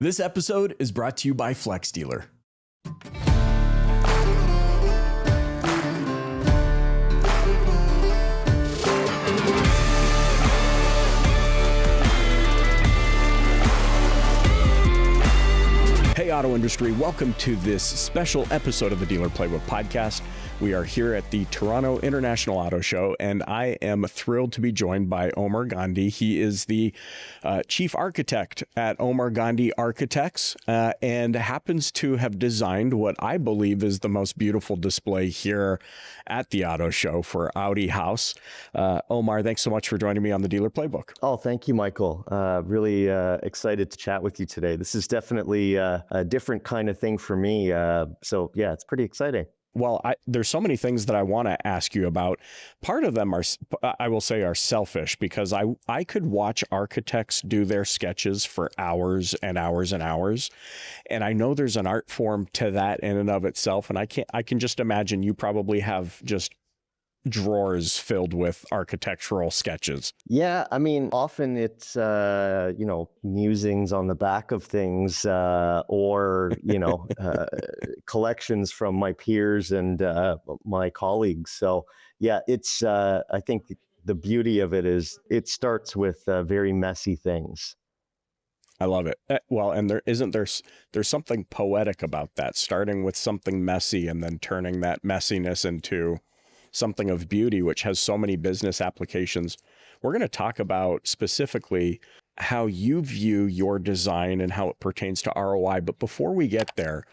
This episode is brought to you by Flex Dealer. Hey, auto industry, welcome to this special episode of the Dealer Playbook podcast. We are here at the Toronto International Auto Show, and I am thrilled to be joined by Omar Gandhi. He is the chief architect at Omar Gandhi Architects and happens to have designed what I believe is the most beautiful display here at the auto show for Audi House. Omar, thanks so much for joining me on the Dealer Playbook. Oh, thank you, Michael. Really excited to chat with you today. This is definitely a different kind of thing for me. So yeah, it's pretty exciting. Well, there's so many things that I want to ask you about. Part of them are, I will say, are selfish because I could watch architects do their sketches for hours and hours and hours. And I know there's an art form to that in and of itself. And I can just imagine you probably have just drawers filled with architectural sketches. Yeah, I mean, often it's, musings on the back of things or, collections from my peers and my colleagues. So, yeah, it's, I think the beauty of it is it starts with very messy things. I love it. Well, and there's something poetic about that, starting with something messy and then turning that messiness into something of beauty, which has so many business applications. We're going to talk about specifically how you view your design and how it pertains to ROI. But before we get there,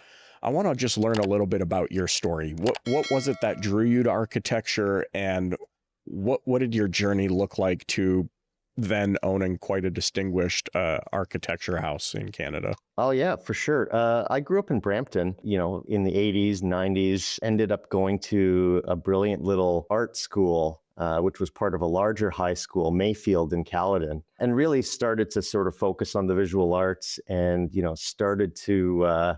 I want to just learn a little bit about your story. What was it that drew you to architecture, and what did your journey look like to then owning quite a distinguished architecture house in Canada? Oh, yeah, for sure. I grew up in Brampton, in the 80s, 90s, ended up going to a brilliant little art school, which was part of a larger high school, Mayfield in Caledon, and really started to sort of focus on the visual arts and, started to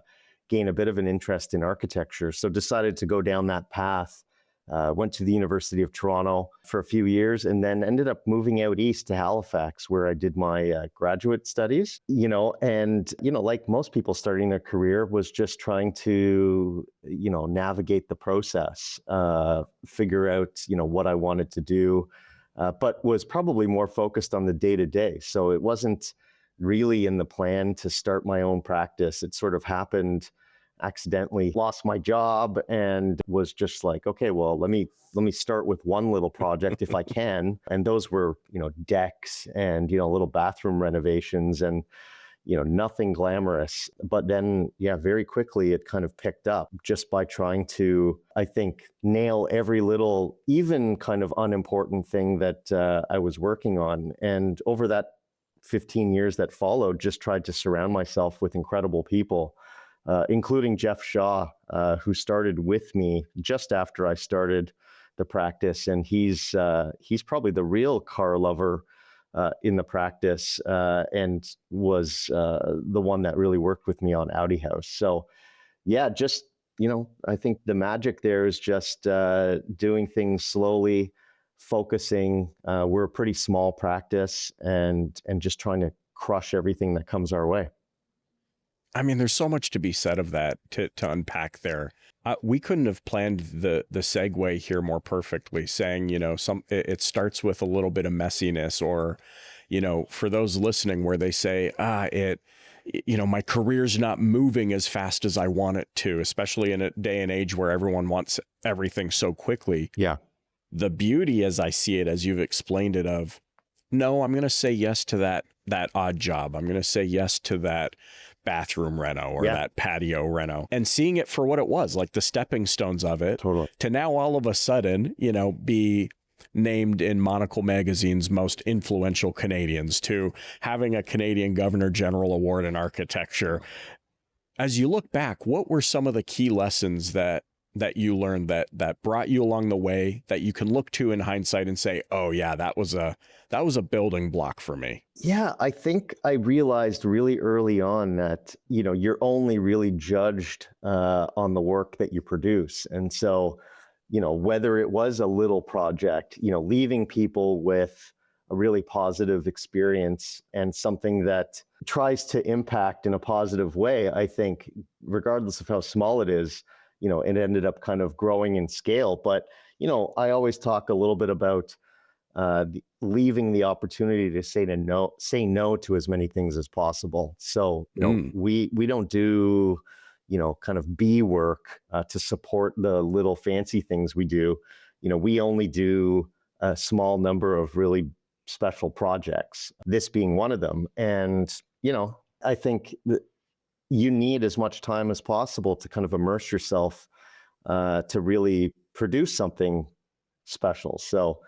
gain a bit of an interest in architecture. So decided to go down that path. Went to the University of Toronto for a few years and then ended up moving out east to Halifax, where I did my graduate studies, like most people starting their career, was just trying to, navigate the process, figure out, what I wanted to do, but was probably more focused on the day-to-day. So it wasn't really in the plan to start my own practice. It sort of happened. Accidentally lost my job and was just like, okay, well, let me start with one little project if I can. And those were, decks and, little bathroom renovations and, nothing glamorous. But then, very quickly it kind of picked up just by trying to, I think, nail every little, even kind of unimportant thing that I was working on. And over that 15 years that followed, just tried to surround myself with incredible people. Including Jeff Shaw, who started with me just after I started the practice. And he's probably the real car lover in the practice and was the one that really worked with me on Audi House. So yeah, just, I think the magic there is just doing things slowly, focusing. We're a pretty small practice and just trying to crush everything that comes our way. I mean, there's so much to be said of that to unpack there. We couldn't have planned the segue here more perfectly, saying, it starts with a little bit of messiness, or, for those listening where they say, my career's not moving as fast as I want it to, especially in a day and age where everyone wants everything so quickly. Yeah. The beauty, as I see it, as you've explained it, of, no, I'm going to say yes to that odd job. I'm going to say yes to that bathroom reno or that patio reno, and seeing it for what it was, like the stepping stones of it, totally, to now all of a sudden, be named in Monocle Magazine's most influential Canadians, to having a Canadian Governor General Award in architecture. As you look back, what were some of the key lessons that you learned that brought you along the way, that you can look to in hindsight and say, oh yeah, that was a building block for me? Yeah, I think I realized really early on that, you're only really judged on the work that you produce. And so, whether it was a little project, leaving people with a really positive experience and something that tries to impact in a positive way, I think, regardless of how small it is, it ended up kind of growing in scale. But, I always talk a little bit about leaving the opportunity to say no to as many things as possible. So, we don't do, kind of B work to support the little fancy things we do. We only do a small number of really special projects, this being one of them. And, I think that you need as much time as possible to kind of immerse yourself to really produce something special. So,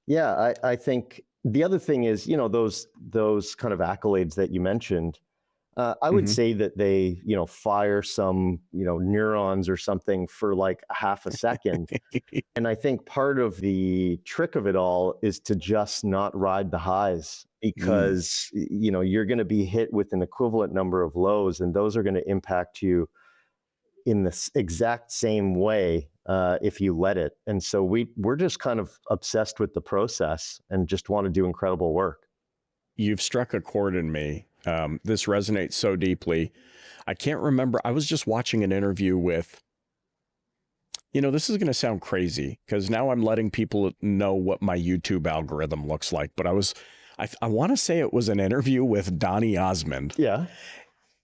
yeah, I think the other thing is, those kind of accolades that you mentioned, I would say that they, fire some, neurons or something for like half a second. And I think part of the trick of it all is to just not ride the highs, because, you're going to be hit with an equivalent number of lows, and those are going to impact you in the exact same way if you let it. And so we're just kind of obsessed with the process and just want to do incredible work. You've struck a chord in me. This resonates so deeply. I can't remember. I was just watching an interview with, this is going to sound crazy because now I'm letting people know what my YouTube algorithm looks like. But I want to say it was an interview with Donny Osmond. Yeah.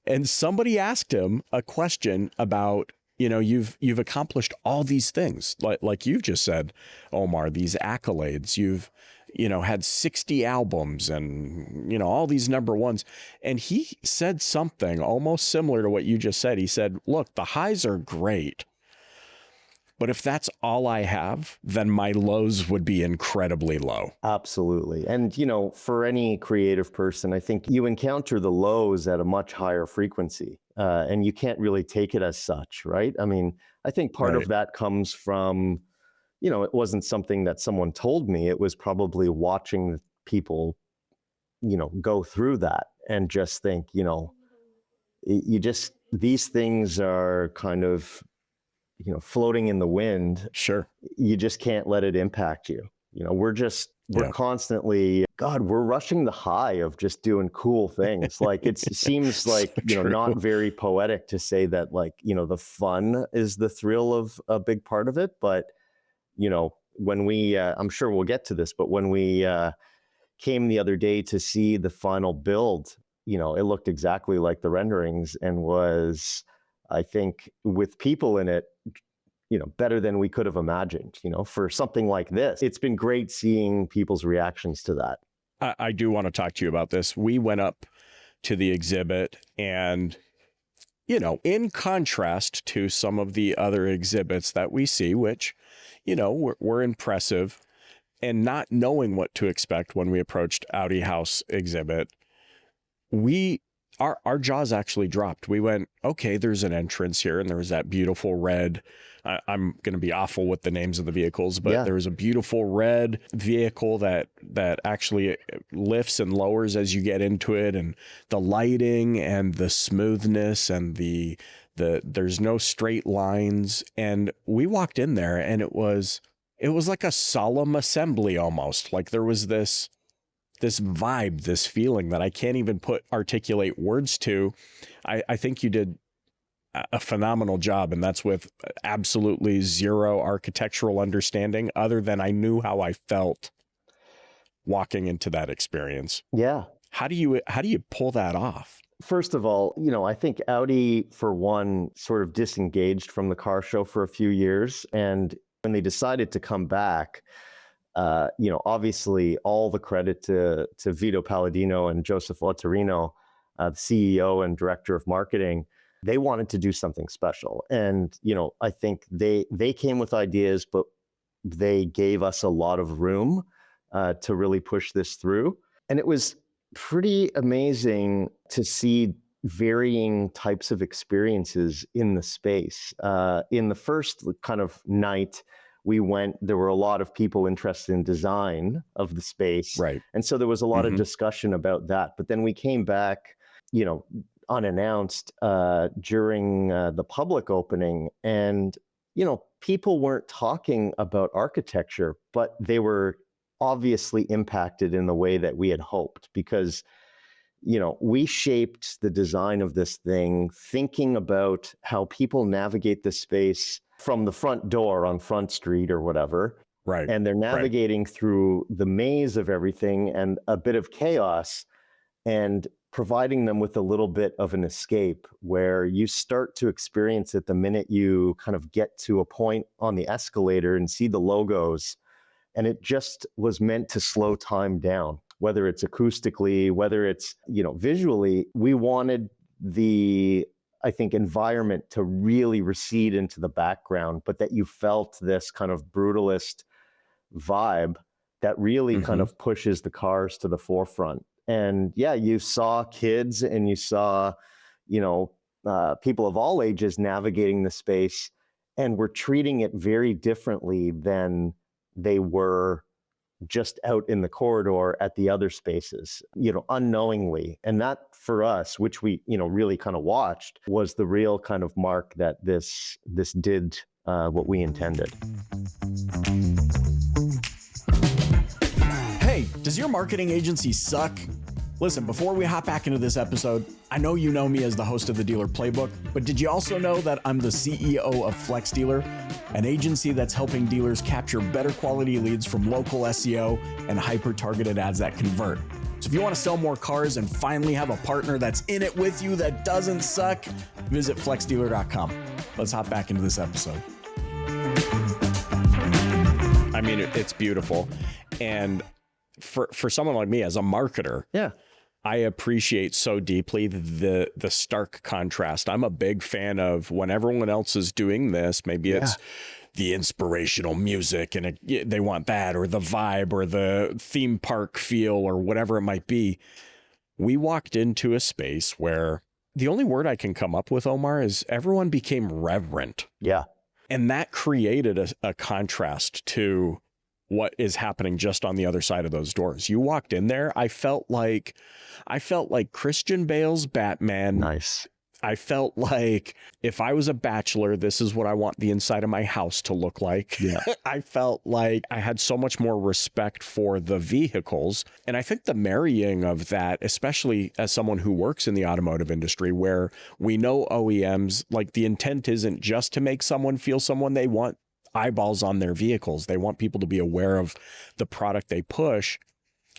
And somebody asked him a question about, you've accomplished all these things, like you've just said, Omar, these accolades. You've, had 60 albums and, all these number ones. And he said something almost similar to what you just said. He said, look, the highs are great, but if that's all I have, then my lows would be incredibly low. Absolutely. And, for any creative person, I think you encounter the lows at a much higher frequency, and you can't really take it as such, right? I mean, I think part of that comes from, it wasn't something that someone told me. It was probably watching people, go through that and just think, these things are kind of, floating in the wind. Sure. You just can't let it impact you. We're constantly, God, we're rushing the high of just doing cool things. Like it seems like, not very poetic to say that, like, the fun is the thrill of a big part of it. But, when we, I'm sure we'll get to this, but when we came the other day to see the final build, it looked exactly like the renderings and was, I think, with people in it, better than we could have imagined, for something like this. It's been great seeing people's reactions to that. I do want to talk to you about this. We went up to the exhibit and, in contrast to some of the other exhibits that we see, which, were impressive, and not knowing what to expect when we approached Audi House exhibit, our jaws actually dropped. We went, okay, there's an entrance here, and there was that beautiful red. I'm going to be awful with the names of the vehicles, but there was a beautiful red vehicle that actually lifts and lowers as you get into it, and the lighting and the smoothness and the there's no straight lines. And we walked in there, and it was like a solemn assembly almost. Like there was this vibe, this feeling that I can't even articulate words to. I think you did a phenomenal job, and that's with absolutely zero architectural understanding other than I knew how I felt walking into that experience. Yeah. How do you pull that off? First of all, I think Audi, for one, sort of disengaged from the car show for a few years. And when they decided to come back, obviously all the credit to Vito Palladino and Joseph Ottorino, the CEO and director of marketing. They wanted to do something special. And, I think they came with ideas, but they gave us a lot of room to really push this through. And it was pretty amazing to see varying types of experiences in the space. In the first kind of night, there were a lot of people interested in design of the space. Right. And so there was a lot of discussion about that. But then we came back, unannounced during the public opening. And, people weren't talking about architecture, but they were obviously impacted in the way that we had hoped, because, we shaped the design of this thing thinking about how people navigate the space from the front door on Front Street or whatever. Right. And they're navigating through the maze of everything and a bit of chaos, and providing them with a little bit of an escape where you start to experience it the minute you kind of get to a point on the escalator and see the logos. And it just was meant to slow time down, whether it's acoustically, whether it's, visually. We wanted the, I think, environment to really recede into the background, but that you felt this kind of brutalist vibe that really kind of pushes the cars to the forefront. And yeah, you saw kids and you saw, people of all ages navigating the space, and were treating it very differently than they were just out in the corridor at the other spaces, unknowingly. And that for us, which we, really kind of watched, was the real kind of mark that this did what we intended. Hey, does your marketing agency suck? Listen, before we hop back into this episode, I know you know me as the host of the Dealer Playbook, but did you also know that I'm the CEO of Flex Dealer, an agency that's helping dealers capture better quality leads from local SEO and hyper-targeted ads that convert? So if you want to sell more cars and finally have a partner that's in it with you that doesn't suck, visit flexdealer.com. Let's hop back into this episode. I mean, it's beautiful. And for someone like me as a marketer, I appreciate so deeply the stark contrast. I'm a big fan of when everyone else is doing this, maybe it's the inspirational music and they want that, or the vibe, or the theme park feel, or whatever it might be. We walked into a space where the only word I can come up with, Omar, is everyone became reverent. Yeah. And that created a contrast to what is happening just on the other side of those doors. You walked in there, I felt like Christian Bale's Batman. Nice. I felt like if I was a bachelor, this is what I want the inside of my house to look like. Yeah. I felt like I had so much more respect for the vehicles. And I think the marrying of that, especially as someone who works in the automotive industry, where we know OEMs, like the intent isn't just to make someone feel someone, they want eyeballs on their vehicles. They want people to be aware of the product they push.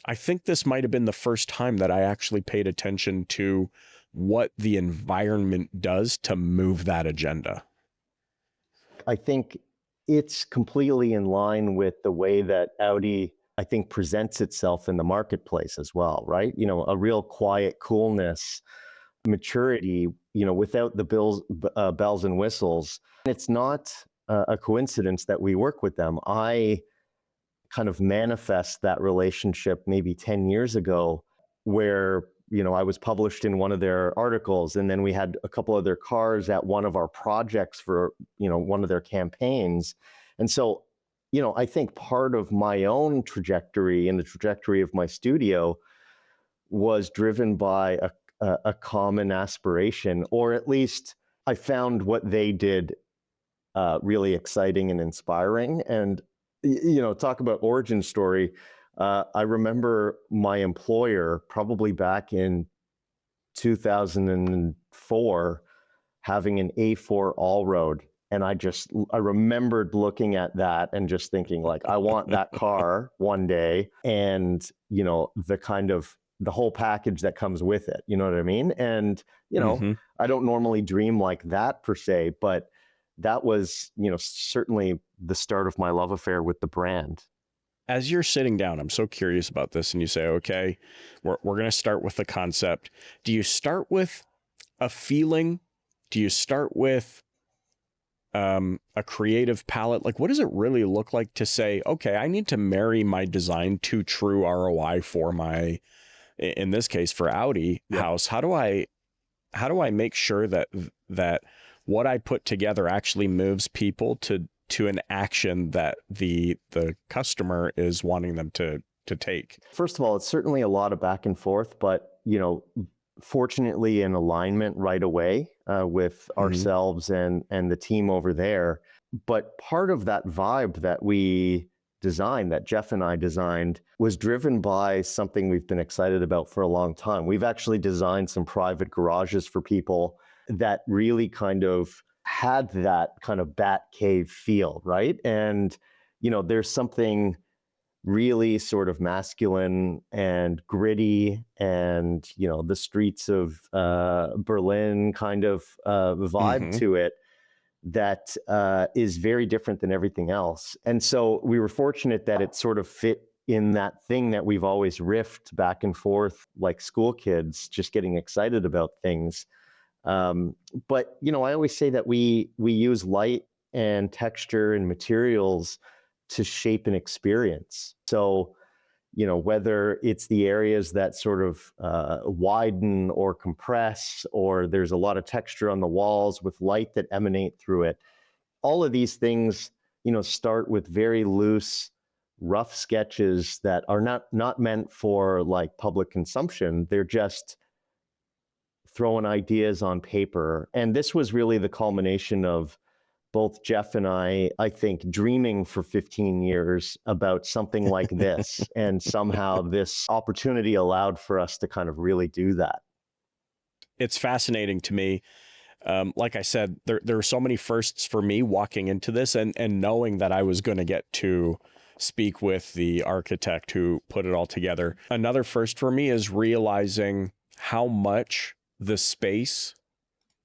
I think this might have been the first time that I actually paid attention to what the environment does to move that agenda. I think it's completely in line with the way that Audi, I think, presents itself in the marketplace as well, right? A real quiet coolness, maturity, without the bells and whistles. It's not a coincidence that we work with them. I kind of manifest that relationship maybe 10 years ago, where I was published in one of their articles, and then we had a couple of their cars at one of our projects for one of their campaigns. And so I think part of my own trajectory and the trajectory of my studio was driven by a common aspiration, or at least I found what they did really exciting and inspiring. And talk about origin story. I remember my employer, probably back in 2004, having an A4 all-road. And I remembered looking at that and just thinking, like, I want that car one day. And, the whole package that comes with it. You know what I mean? And, I don't normally dream like that per se, but that was, certainly the start of my love affair with the brand. As you're sitting down, I'm so curious about this, and you say, okay, we're going to start with the concept. Do you start with a feeling? Do you start with a creative palette? Like, what does it really look like to say, okay, I need to marry my design to true ROI for my, in this case, for Audi House? How do I make sure that what I put together actually moves people to an action that the customer is wanting them to take? First of all, it's certainly a lot of back and forth, but fortunately in alignment right away with ourselves and the team over there. But part of that vibe that we design that Jeff and I designed was driven by something we've been excited about for a long time. We've actually designed some private garages for people that really kind of had that kind of bat cave feel, right? And, there's something really sort of masculine and gritty and, the streets of Berlin kind of vibe to it that is very different than everything else. And so we were fortunate that it sort of fit in that thing that we've always riffed back and forth like school kids, just getting excited about things. But, I always say that we use light and texture and materials to shape an experience. So, whether it's the areas that sort of widen or compress, or there's a lot of texture on the walls with light that emanate through it, all of these things, start with very loose, rough sketches that are not meant for like public consumption. They're just throwing ideas on paper. And this was really the culmination of both Jeff and I think, dreaming for 15 years about something like this. And somehow this opportunity allowed for us to kind of really do that. It's fascinating to me. Like I said, there are so many firsts for me walking into this and knowing that I was going to get to speak with the architect who put it all together. Another first for me is realizing how much the space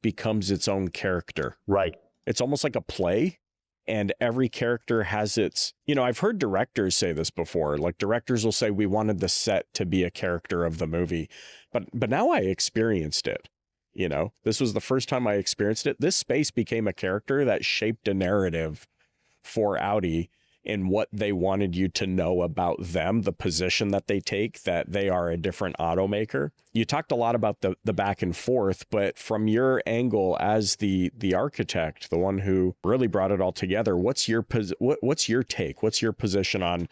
becomes its own character. Right. It's almost like a play, and every character has its, I've heard directors say this before. Like directors will say, we wanted the set to be a character of the movie, but now I experienced it. This was the first time I experienced it. This space became a character that shaped a narrative for Audi in what they wanted you to know about them, the position that they take, that they are a different automaker. You talked a lot about the back and forth, but from your angle as the architect, the one who really brought it all together, what's your take? What's your position on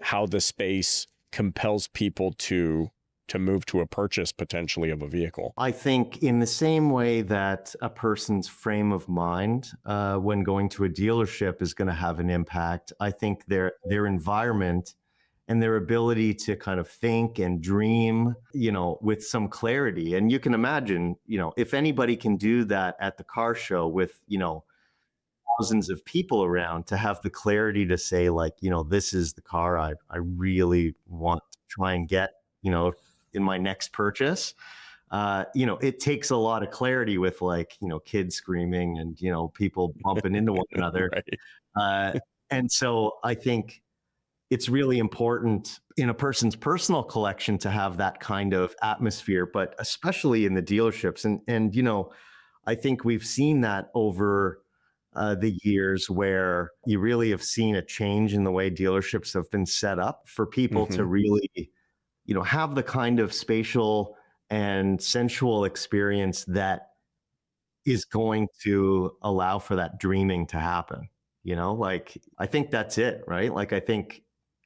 how the space compels people to move to a purchase potentially of a vehicle? I think in the same way that a person's frame of mind when going to a dealership is going to have an impact, I think their environment and their ability to kind of think and dream, with some clarity. And you can imagine, if anybody can do that at the car show with, thousands of people around, to have the clarity to say like, this is the car I really want to try and get, in my next purchase. It takes a lot of clarity with like, kids screaming and, people bumping into one another. Right. And so I think it's really important in a person's personal collection to have that kind of atmosphere, but especially in the dealerships. And I think we've seen that over the years, where you really have seen a change in the way dealerships have been set up for people to really have the kind of spatial and sensual experience that is going to allow for that dreaming to happen. Like, I think that's it, right? Like,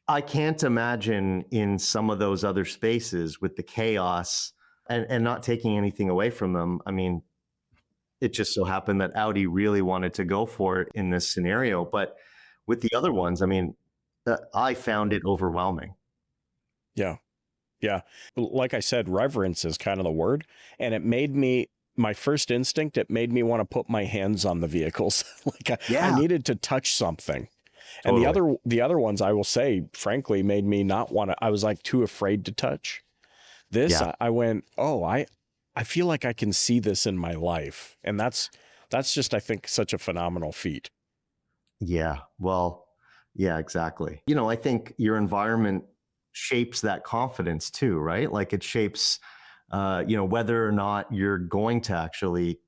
I can't imagine in some of those other spaces with the chaos and not taking anything away from them. I mean, it just so happened that Audi really wanted to go for it in this scenario. But with the other ones, I mean, I found it overwhelming. Yeah. Yeah. Like I said, reverence is kind of the word. And it made me, my first instinct, it made me want to put my hands on the vehicles. I needed to touch something. Totally. And the other ones, I will say, frankly, made me not want to, I was like too afraid to touch. This, I went, I feel like I can see this in my life. And that's just, I think, such a phenomenal feat. Yeah. Well, yeah, exactly. I think your environment shapes that confidence too, right? Like it shapes, whether or not you're going to actually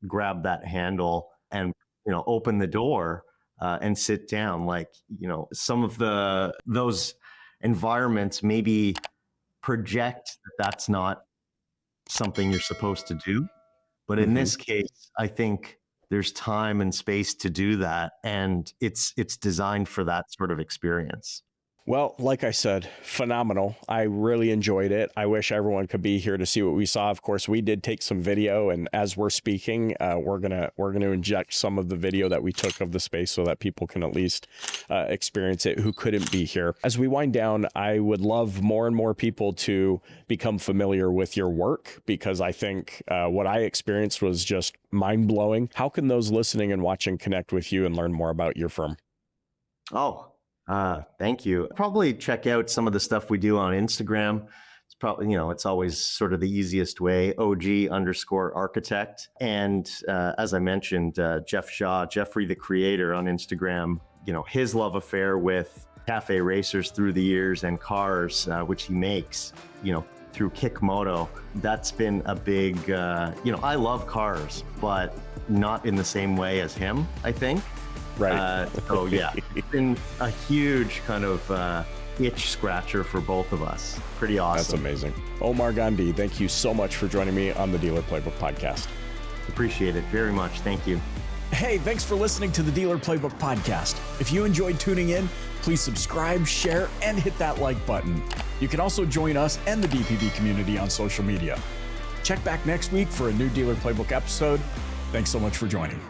grab that handle and, open the door and sit down. Like, some of those environments maybe project that that's not something you're supposed to do. But in this case, I think there's time and space to do that. And it's designed for that sort of experience. Well, like I said, phenomenal. I really enjoyed it. I wish everyone could be here to see what we saw. Of course, we did take some video, and as we're speaking, we're gonna inject some of the video that we took of the space so that people can at least experience it who couldn't be here. As we wind down, I would love more and more people to become familiar with your work, because I think what I experienced was just mind-blowing. How can those listening and watching connect with you and learn more about your firm? Thank you. Probably check out some of the stuff we do on Instagram. It's probably, it's always sort of the easiest way, OG_architect. And as I mentioned, Jeff Shaw, Jeffrey the Creator on Instagram, his love affair with cafe racers through the years and cars, which he makes, through Kickmoto. That's been a big, I love cars, but not in the same way as him, I think. Right. So yeah, it's been a huge kind of itch scratcher for both of us. Pretty awesome. That's amazing. Omar Gandhi, thank you so much for joining me on the Dealer Playbook podcast. Appreciate it very much. Thank you. Hey, thanks for listening to the Dealer Playbook podcast. If you enjoyed tuning in, please subscribe, share, and hit that like button. You can also join us and the DPB community on social media. Check back next week for a new Dealer Playbook episode. Thanks so much for joining.